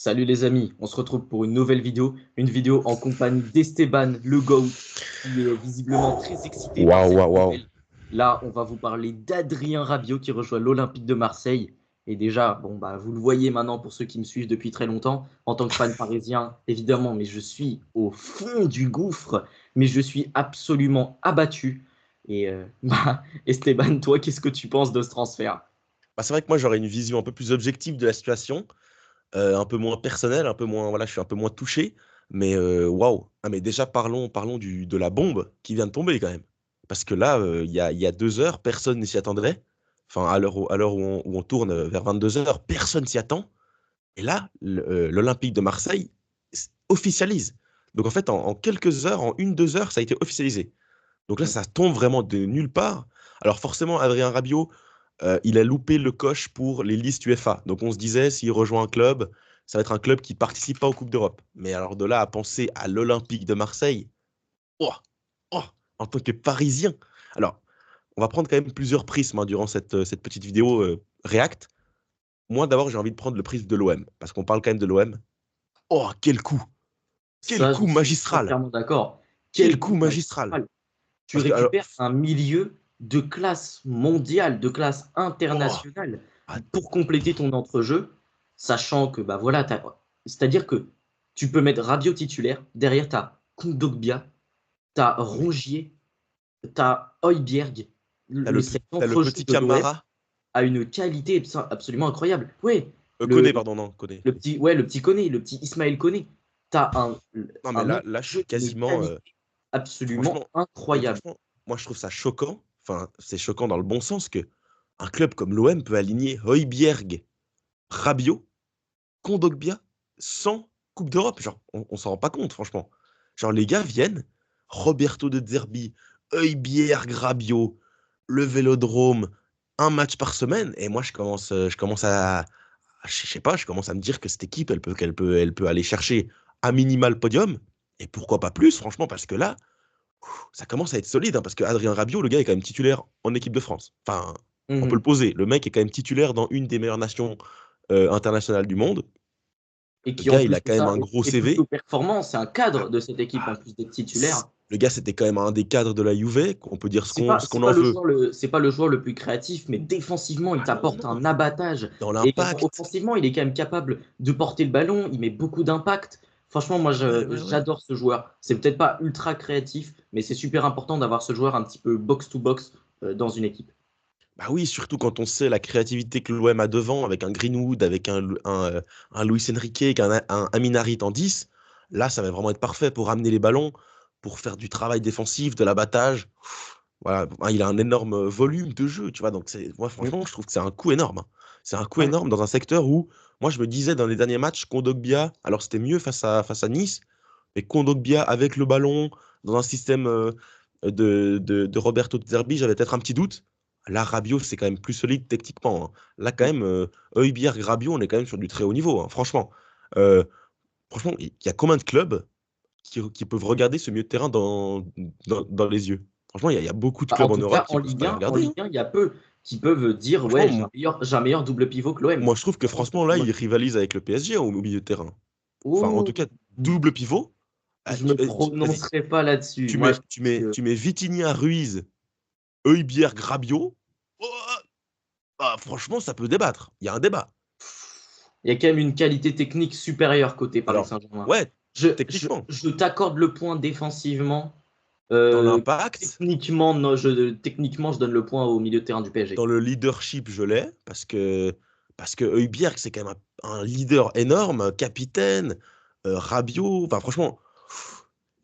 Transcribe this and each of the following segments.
Salut les amis, on se retrouve pour une vidéo en compagnie d'Esteban, le GOAT, qui est visiblement très excité par Waouh, cette waouh, waouh. nouvelle. Là, on va vous parler d'Adrien Rabiot qui rejoint l'Olympique de Marseille. Et déjà, bon, bah, vous le voyez maintenant pour ceux qui me suivent depuis très longtemps, en tant que fan parisien, évidemment, mais je suis au fond du gouffre, mais je suis absolument abattu. Et bah, Esteban, toi, qu'est-ce que tu penses de ce transfert? Bah, c'est vrai que moi, j'aurais une vision un peu plus objective de la situation, un peu moins personnelle, un peu moins, voilà, je suis un peu moins touché. Mais waouh. Ah, mais déjà, parlons de la bombe qui vient de tomber quand même. Parce que là, il y a 2 heures, personne ne s'y attendrait. Enfin, à l'heure où on tourne vers 22 heures, personne s'y attend. Et là, l'Olympique de Marseille officialise. Donc en fait, en quelques heures, en 1, 2 heures, ça a été officialisé. Donc là, ça tombe vraiment de nulle part. Alors forcément, Adrien Rabiot, il a loupé le coche pour les listes UEFA. Donc on se disait, s'il rejoint un club, ça va être un club qui participe pas aux Coupes d'Europe. Mais alors de là à penser à l'Olympique de Marseille, oh, oh, en tant que Parisien. Alors, on va prendre quand même plusieurs prismes hein, durant cette petite vidéo React. Moi, d'abord, j'ai envie de prendre le prisme de l'OM, parce qu'on parle quand même de l'OM. Oh, quel coup! Quel Ça, je coup suis magistral! entièrement d'accord. Quel Quel coup coup magistral! magistral! Tu Parce que, alors, récupères un milieu de classe mondiale, de classe oh, internationale ah, pour compléter ton entrejeu, sachant que, bah voilà, c'est-à-dire que tu peux mettre Rabiot titulaire, derrière, tu as Kondogbia, tu as non mais Rongier, tu as Højbjerg. Cet t'as le entrejeu petit de l'OM Camara. a une qualité absolument incroyable. Oui, le, Koné, pardon, non, Koné. le petit Koné, le petit Ismaël Koné. Tu as Non, mais un là, je entrejeu suis d'une quasiment. qualité absolument Franchement, non, mais incroyable. franchement, moi, je trouve ça choquant. Enfin, c'est choquant dans le bon sens que un club comme l'OM peut aligner Højbjerg, Rabiot, Kondogbia sans Coupe d'Europe. Genre, on s'en rend pas compte, franchement. Genre, les gars viennent, Roberto De Zerbi, Højbjerg, Rabiot, le Vélodrome, un match par semaine. Et moi, je commence je sais pas, je commence à me dire que cette équipe, elle peut aller chercher à minima le podium. Et pourquoi pas plus, franchement, parce que là, ça commence à être solide, hein, parce que Adrien Rabiot, le gars est quand même titulaire en équipe de France. Enfin, on peut le Mhm. poser. Le mec est quand même titulaire dans une des meilleures nations internationales du monde. Et Le qui en gars, il plus a de quand même ça un gros est plutôt CV. performant. C'est un cadre Ah, de cette équipe en ah, plus d'être titulaire. le gars, c'était quand même un des cadres de la Juve, qu'on peut dire ce C'est qu'on pas en le veut. joueur c'est pas le joueur le plus créatif, mais défensivement, il Ah non, t'apporte non, un abattage. dans Et l'impact. offensivement, il est quand même capable de porter le ballon. Il met beaucoup d'impact. Franchement, moi, Ouais, ouais, ouais. j'adore ce joueur. C'est peut-être pas ultra créatif, mais c'est super important d'avoir ce joueur un petit peu box-to-box dans une équipe. Bah oui, surtout quand on sait la créativité que l'OM a devant, avec un Greenwood, avec un Luis Enrique, avec un Amin Harit en 10, là, ça va vraiment être parfait pour ramener les ballons, pour faire du travail défensif, de l'abattage. Voilà, ah, il a un énorme volume de jeu, tu vois. Donc, moi, Mm. franchement, je trouve que c'est un coup énorme, hein. C'est un coup Ouais. énorme dans un secteur où, moi, je me disais dans les derniers matchs, Kondogbia, alors c'était mieux face à Nice, mais Kondogbia avec le ballon, dans un système de Roberto De Zerbi, j'avais peut-être un petit doute. Là, Rabiot, c'est quand même plus solide techniquement, hein. Là, quand Mm. même, Højbjerg, Rabiot, on est quand même sur du très haut niveau, hein, franchement. Euh, Franchement, il y a combien de clubs qui peuvent regarder ce milieu de terrain dans les yeux? Franchement, il y a beaucoup de Bah, en clubs en tout cas, Europe qui peuvent pas les En regarder, hein. Ligue 1, il y a peu qui peuvent dire Franchement, ouais, j'ai un meilleur double pivot que l'OM. moi, je trouve que franchement, là, il rivalise avec le PSG au milieu de terrain. Enfin, en tout Oh, cas, double pivot. Ah, je me vas-y, prononcerai pas là-dessus. tu Moi, mets, je tu pense mets, que tu mets Vitinha, Ruiz, Højbjerg, Rabiot. Oh, bah, franchement, ça peut débattre. Il y a un débat. il y a quand même une qualité technique supérieure côté Paris Alors, Saint-Germain. ouais, techniquement, Je t'accorde le point défensivement. dans Euh, l'impact, techniquement, non, techniquement, je donne le point au milieu de terrain du PSG. dans le leadership, je l'ai, parce que Højbjerg, c'est quand même un leader énorme, un capitaine, Rabiot, enfin franchement.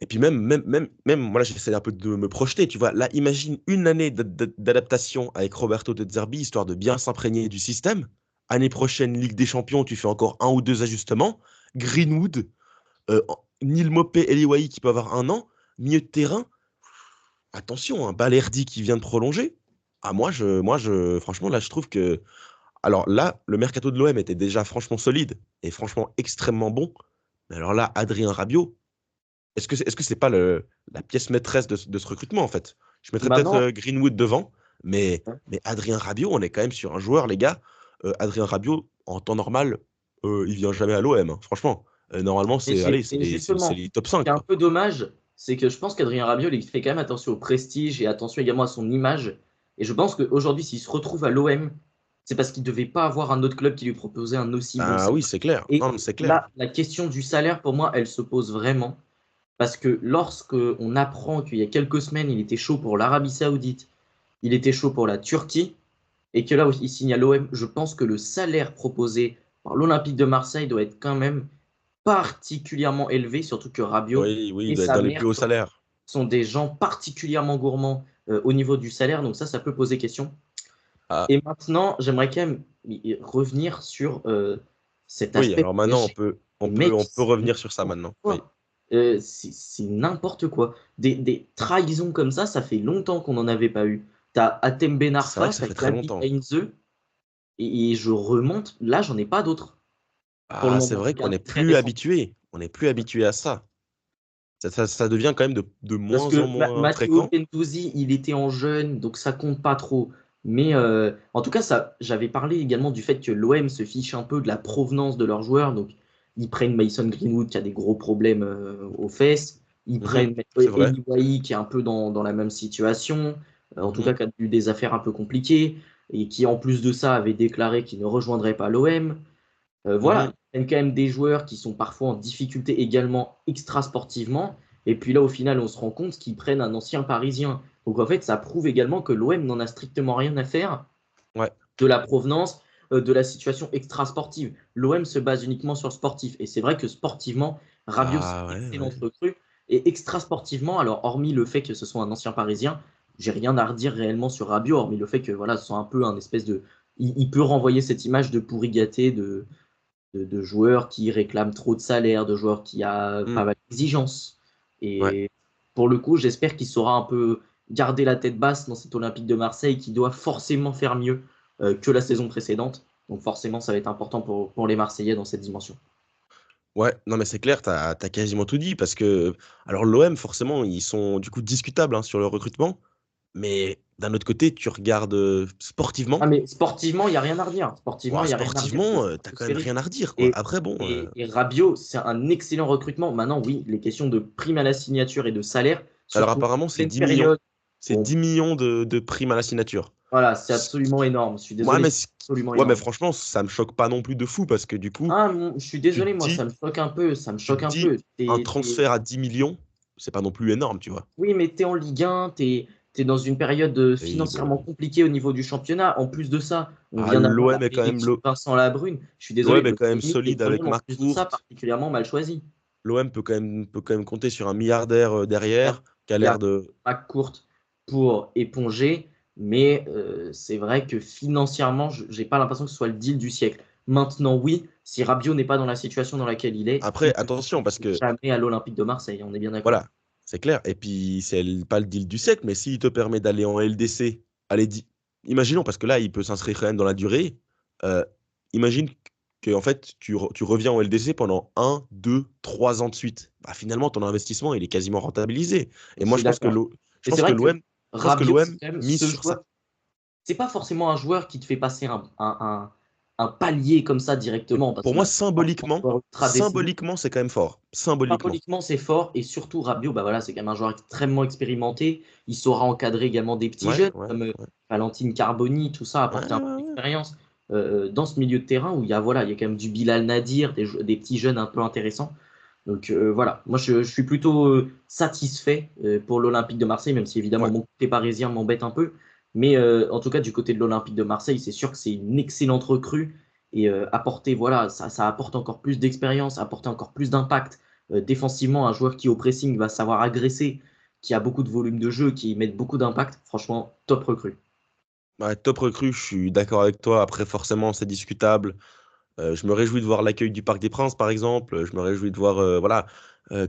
Et puis même voilà, j'essaie un peu de me projeter, tu vois. Là, imagine une année d'adaptation avec Roberto De Zerbi, histoire de bien s'imprégner du système. Année prochaine, Ligue des Champions, tu fais encore un ou deux ajustements. Greenwood, Neil Mopé, Eliwahi qui peut avoir 1 an. Milieu de terrain, attention, un Balerdi qui vient de prolonger. Ah, franchement, là, je trouve que. Alors là, le mercato de l'OM était déjà franchement solide et franchement extrêmement bon. Mais alors là, Adrien Rabiot, est-ce que c'est pas la pièce maîtresse de ce recrutement, en fait? Je mettrais peut-être Maintenant, Greenwood devant, mais Adrien Rabiot, on est quand même sur un joueur, les gars. Adrien Rabiot, en temps normal, il vient jamais à l'OM, hein, franchement. Normalement, Et, c'est allez, et c'est justement, les top ce qui 5, est un quoi. peu dommage, c'est que je pense qu'Adrien Rabiot, il fait quand même attention au prestige et attention également à son image. Et je pense qu'aujourd'hui, s'il se retrouve à l'OM, c'est parce qu'il ne devait pas avoir un autre club qui lui proposait un aussi bon Ah salaire. oui, c'est clair. Et Non, mais c'est clair. là, la question du salaire, pour moi, elle se pose vraiment. Parce que lorsque on apprend qu'il y a quelques semaines, il était chaud pour l'Arabie Saoudite, il était chaud pour la Turquie, et que là, il signe à l'OM, je pense que le salaire proposé par l'Olympique de Marseille doit être quand même particulièrement élevé, surtout que Rabiot Oui, oui, il et doit être sa dans les plus mère hauts salaires. sont des gens particulièrement gourmands au niveau du salaire, donc ça peut poser question. Ah, Et maintenant, j'aimerais quand même revenir sur cet oui, aspect alors maintenant, PSG. Et on mec, peut c'est revenir sur ça n'importe maintenant. Oui. quoi. C'est n'importe quoi. Des trahisons comme ça fait longtemps qu'on n'en avait pas eu. T'as Atem Ben C'est vrai Arfa, que ça t'as fait très Gabi longtemps. Heinze, et je remonte, là, j'en ai pas d'autres pour le Ah, c'est moment. vrai Rien qu'on de n'est très plus récent. habitué. On n'est plus habitué à ça. Ça devient quand même de Parce moins en que moins Matteo fréquent. Guendouzi, il était en jeune, donc ça compte pas trop. Mais en tout cas, j'avais parlé également du fait que l'OM se fiche un peu de la provenance de leurs joueurs. Donc, ils prennent Mason Greenwood qui a des gros problèmes aux fesses. Ils Mhm, prennent c'est vrai. Eli Wahi qui est un peu dans la même situation. En tout Mhm, cas, qui a eu des affaires un peu compliquées. Et qui, en plus de ça, avait déclaré qu'il ne rejoindrait pas l'OM. Voilà, mhm. ils prennent quand même des joueurs qui sont parfois en difficulté également extra-sportivement. Et puis là, au final, on se rend compte qu'ils prennent un ancien Parisien. Donc en fait, ça prouve également que l'OM n'en a strictement rien à faire Ouais. de la provenance, de la situation extra-sportive. L'OM se base uniquement sur le sportif. Et c'est vrai que sportivement, Rabiot, c'est Ah une ouais, ouais. excellente recrue. Et extra-sportivement, alors hormis le fait que ce soit un ancien Parisien, j'ai rien à redire réellement sur Rabiot, hormis le fait que voilà, ce soit un peu un espèce de. Il peut renvoyer cette image de pourri gâté, de joueurs qui réclament trop de salaire, de joueurs qui a Hmm, pas mal d'exigences. ouais. Et pour le coup, j'espère qu'il saura un peu garder la tête basse dans cet Olympique de Marseille qui doit forcément faire mieux que la saison précédente. Donc forcément, ça va être important pour les Marseillais dans cette dimension. Ouais, non mais c'est clair, t'as quasiment tout dit parce que alors l'OM forcément ils sont du coup discutables hein, sur le recrutement, mais d'un autre côté tu regardes Ah sportivement, mais sportivement, il n'y a rien à redire. Sportivement, ouah, il n'y a rien à redire. C'est sportivement t'as quand même stratosphérique. rien à redire quoi. Et, Après bon, et Rabiot, c'est un excellent recrutement. Maintenant, oui, les questions de prime à la signature et de salaire, alors surtout apparemment en c'est pleine 10 millions, période. c'est Bon, 10 millions de primes à la signature. voilà, c'est C- absolument énorme. Je suis Ouais désolé, mais c'est absolument ouais mais énorme. franchement ça me choque pas non plus de fou parce que du coup Ah, je suis tu te désolé, moi, ça dis me choque un peu. Ça me tu choque te un dis peu. un transfert à 10 millions c'est pas non plus énorme tu vois. Oui, mais t'es en Ligue 1, t'es dans une période Et financièrement compliquée au niveau du championnat. En plus de ça, on ah, vient d'avoir l'OM est quand l'arrivée même de Vincent Labrune. Je suis désolé, l'OM est le quand même timing est solide quand avec même, en Marc plus de ça, Courte. particulièrement mal choisi. L'OM peut quand même compter sur un milliardaire derrière qui a Il y a l'air de. pas courte pour éponger, mais c'est vrai que financièrement, je n'ai pas l'impression que ce soit le deal du siècle. Maintenant, oui, si Rabiot n'est pas dans la situation dans laquelle il Après, ne attention, parce jouera que jamais à l'Olympique de Marseille, on est bien d'accord. voilà, c'est clair. Et puis, pas le deal du siècle, mais s'il te permet d'aller en LDC, allez, imaginons, parce que là, il peut s'inscrire quand même dans la durée. euh, imagine que en fait, tu reviens en LDC pendant 1, 2, 3 ans de suite. Bah, finalement, ton investissement, il est quasiment rentabilisé. Et Je moi, suis d'accord. je Et c'est pense que vrai que Rabiot, c'est l'OM quand même mise ce sur ça. joueur. C'est pas forcément un joueur qui te fait passer un palier comme ça directement, parce Pour qu'on moi, a pas forcément un joueur ultra décevant. symboliquement, c'est quand même fort. Symboliquement. Symboliquement, c'est fort, et surtout Rabiot, bah voilà, c'est quand même un joueur extrêmement expérimenté. Il saura encadrer également des petits Ouais, jeunes ouais, comme ouais. Valentine Carboni, tout ça, Ouais, apporter un peu ouais, ouais. d'expérience dans ce milieu de terrain où il y a, voilà, il y a quand même du Bilal Nadir, des petits jeunes un peu intéressants. Donc voilà, moi je suis plutôt satisfait pour l'Olympique de Marseille, même si évidemment Ouais. mon côté parisien m'embête un peu. Mais en tout cas, du côté de l'Olympique de Marseille, c'est sûr que c'est une excellente recrue. Et apporter, voilà, ça apporte encore plus d'expérience, apporter encore plus d'impact. Défensivement, un joueur qui au pressing va savoir agresser, qui a beaucoup de volume de jeu, qui met beaucoup d'impact, franchement, top recrue. Ouais, top recrue, je suis d'accord avec toi. Après, forcément, c'est discutable. Je me réjouis de voir l'accueil du Parc des Princes, par exemple. Je me réjouis de voir voilà,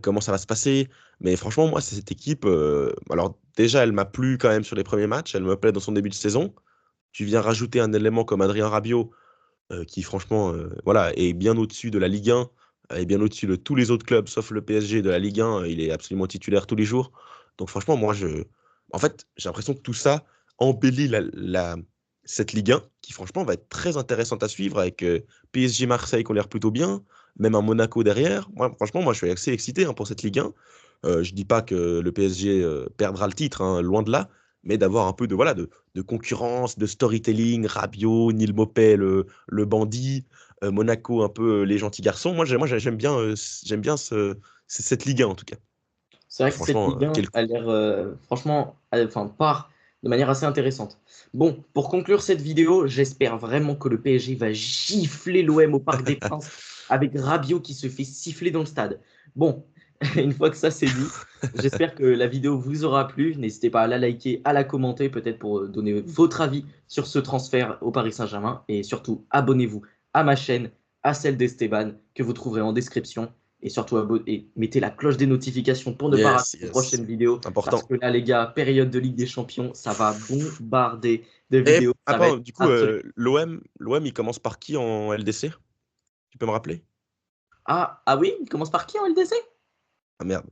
comment ça va se passer. Mais franchement, moi, c'est cette équipe. Alors, déjà, elle m'a plu quand même sur les premiers matchs. Elle me plaît dans son début de saison. Tu viens rajouter un élément comme Adrien Rabiot, qui, franchement, voilà, est bien au-dessus de la Ligue 1, et bien au-dessus de tous les autres clubs, sauf le PSG de la Ligue 1. Il est absolument titulaire tous les jours. Donc, franchement, moi, en fait, j'ai l'impression que tout ça embellit cette Ligue 1 qui, franchement, va être très intéressante à suivre avec PSG Marseille qui ont l'air plutôt bien, même un Monaco derrière. Moi, franchement, moi, je suis assez excité pour cette Ligue 1. Je dis pas que le PSG perdra le titre, hein, loin de là, mais d'avoir un peu de concurrence, de storytelling, Rabiot, Neil Maupay, le bandit, Monaco, un peu les gentils garçons. J'aime bien cette Ligue 1 en tout cas. C'est Et vrai que cette franchement, Ligue 1 quel a coup. l'air, franchement, enfin, part de manière assez intéressante. Bon, pour conclure cette vidéo, j'espère vraiment que le PSG va gifler l'OM au Parc des Princes avec Rabiot qui se fait siffler dans le stade. Bon, une fois que ça c'est dit, j'espère que la vidéo vous aura plu. N'hésitez pas à la liker, à la commenter, peut-être pour donner votre avis sur ce transfert au Paris Saint-Germain. Et surtout, abonnez-vous à ma chaîne, à celle d'Esteban, que vous trouverez en description. Et surtout, et mettez la cloche des notifications pour ne pas rater Yes, les yes. prochaines vidéos. Parce Important. que là, les gars, période de Ligue des Champions, ça va bombarder de Et vidéos. Ça va attends, être du coup, absolument. l'OM, il commence par qui en LDC? Tu peux me rappeler? Ah oui, il commence par qui en LDC? Ah merde.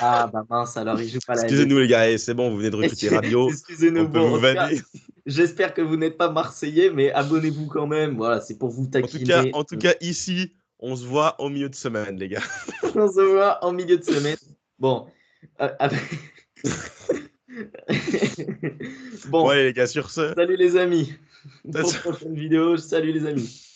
Ah bah mince, alors il joue pas la LDC. Excusez-nous les gars, c'est bon, vous venez de recruter Rabiot, on Excusez-nous. peut Bon, vous en tout cas, vanner. j'espère que vous n'êtes pas Marseillais, mais abonnez-vous quand même. Voilà, c'est pour vous taquiner. En tout cas, ici, on se voit au milieu de semaine, les gars. On se voit en milieu de semaine. Bon. Après- Bon, Bon, allez les gars, sur ce, salut les amis. Pour la prochaine vidéo, salut les amis.